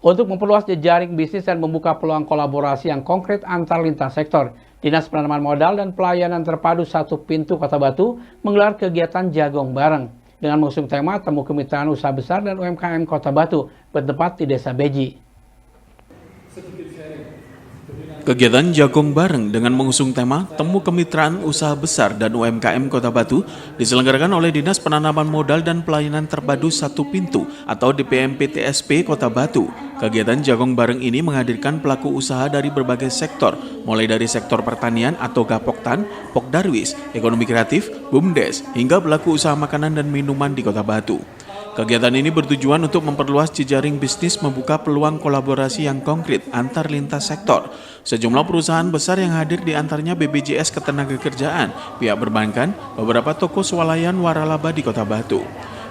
Untuk memperluas jejaring bisnis dan membuka peluang kolaborasi yang konkret antar lintas sektor, Dinas Penanaman Modal dan Pelayanan Terpadu Satu Pintu Kota Batu menggelar kegiatan Jagong Bareng dengan mengusung tema Temu Kemitraan Usaha Besar dan UMKM Kota Batu bertempat di Desa Beji. Kegiatan Jagong Bareng dengan mengusung tema Temu Kemitraan Usaha Besar dan UMKM Kota Batu diselenggarakan oleh Dinas Penanaman Modal dan Pelayanan Terpadu Satu Pintu atau DPMPTSP Kota Batu. Kegiatan Jagong Bareng ini menghadirkan pelaku usaha dari berbagai sektor, mulai dari sektor pertanian atau Gapoktan, Pokdarwis, ekonomi kreatif, BUMDes, hingga pelaku usaha makanan dan minuman di Kota Batu. Kegiatan ini bertujuan untuk memperluas jejaring bisnis, membuka peluang kolaborasi yang konkret antar lintas sektor. Sejumlah perusahaan besar yang hadir di antaranya BPJS Ketenagakerjaan, pihak perbankan, beberapa toko swalayan waralaba di Kota Batu.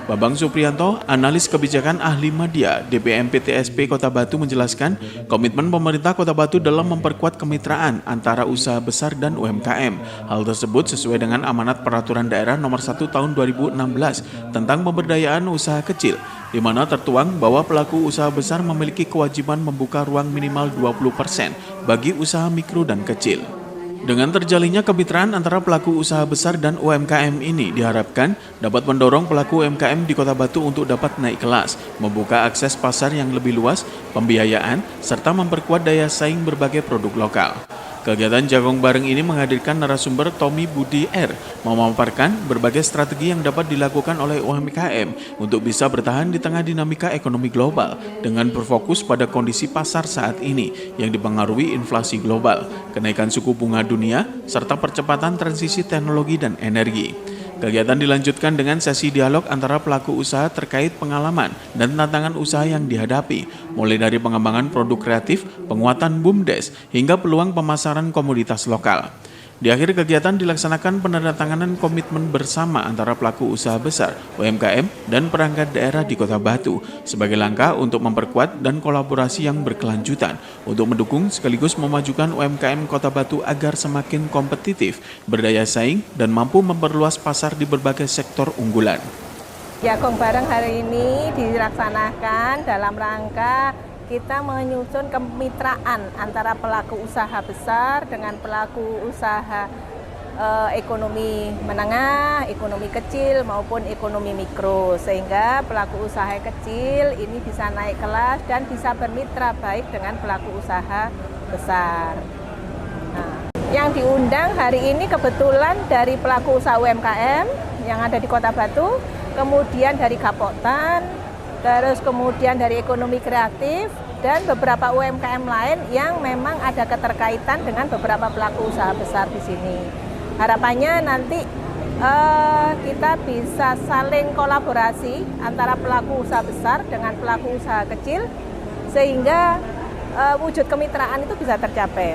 Bambang Supriyanto, analis kebijakan ahli media DPMPTSP Kota Batu menjelaskan komitmen pemerintah Kota Batu dalam memperkuat kemitraan antara usaha besar dan UMKM. Hal tersebut sesuai dengan amanat Peraturan Daerah Nomor 1 Tahun 2016 tentang pemberdayaan usaha kecil, di mana tertuang bahwa pelaku usaha besar memiliki kewajiban membuka ruang minimal 20% bagi usaha mikro dan kecil. Dengan terjalinnya kemitraan antara pelaku usaha besar dan UMKM ini diharapkan dapat mendorong pelaku UMKM di Kota Batu untuk dapat naik kelas, membuka akses pasar yang lebih luas, pembiayaan, serta memperkuat daya saing berbagai produk lokal. Kegiatan Jagong Bareng ini menghadirkan narasumber Tommy Budi R, memaparkan berbagai strategi yang dapat dilakukan oleh UMKM untuk bisa bertahan di tengah dinamika ekonomi global dengan berfokus pada kondisi pasar saat ini yang dipengaruhi inflasi global, kenaikan suku bunga dunia, serta percepatan transisi teknologi dan energi. Kegiatan dilanjutkan dengan sesi dialog antara pelaku usaha terkait pengalaman dan tantangan usaha yang dihadapi, mulai dari pengembangan produk kreatif, penguatan BUMDes, hingga peluang pemasaran komoditas lokal. Di akhir kegiatan dilaksanakan penandatanganan komitmen bersama antara pelaku usaha besar, UMKM, dan perangkat daerah di Kota Batu sebagai langkah untuk memperkuat dan kolaborasi yang berkelanjutan untuk mendukung sekaligus memajukan UMKM Kota Batu agar semakin kompetitif, berdaya saing, dan mampu memperluas pasar di berbagai sektor unggulan. Jagong Bareng hari ini dilaksanakan dalam rangka kita menyusun kemitraan antara pelaku usaha besar dengan pelaku usaha ekonomi menengah, ekonomi kecil maupun ekonomi mikro, sehingga pelaku usaha kecil ini bisa naik kelas dan bisa bermitra baik dengan pelaku usaha besar. Nah, yang diundang hari ini kebetulan dari pelaku usaha UMKM yang ada di Kota Batu, kemudian dari Gapoktan, terus kemudian dari ekonomi kreatif, dan beberapa UMKM lain yang memang ada keterkaitan dengan beberapa pelaku usaha besar di sini. Harapannya nanti kita bisa saling kolaborasi antara pelaku usaha besar dengan pelaku usaha kecil, sehingga wujud kemitraan itu bisa tercapai.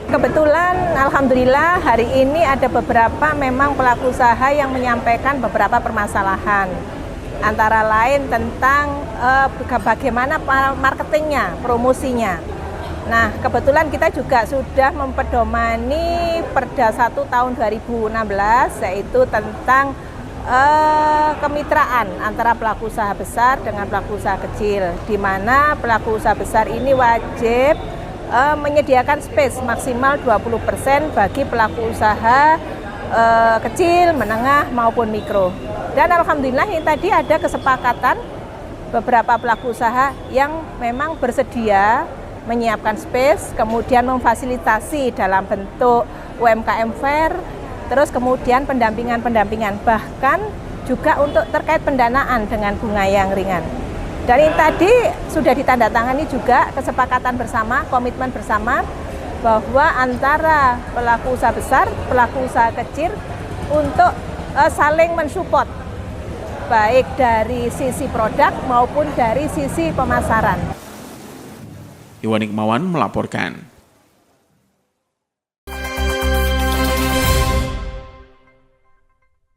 Kebetulan alhamdulillah hari ini ada beberapa memang pelaku usaha yang menyampaikan beberapa permasalahan. Antara lain tentang bagaimana marketingnya, promosinya. Nah, kebetulan kita juga sudah mempedomani Perda 1 tahun 2016, yaitu tentang kemitraan antara pelaku usaha besar dengan pelaku usaha kecil, di mana pelaku usaha besar ini wajib menyediakan space maksimal 20% bagi pelaku usaha kecil, menengah maupun mikro. Dan alhamdulillah ini tadi ada kesepakatan beberapa pelaku usaha yang memang bersedia menyiapkan space, kemudian memfasilitasi dalam bentuk UMKM Fair, terus kemudian pendampingan, bahkan juga untuk terkait pendanaan dengan bunga yang ringan. Dan ini tadi sudah ditandatangani juga kesepakatan bersama, komitmen bersama bahwa antara pelaku usaha besar, pelaku usaha kecil untuk saling mensupport, baik dari sisi produk maupun dari sisi pemasaran. Iwan Hikmawan melaporkan.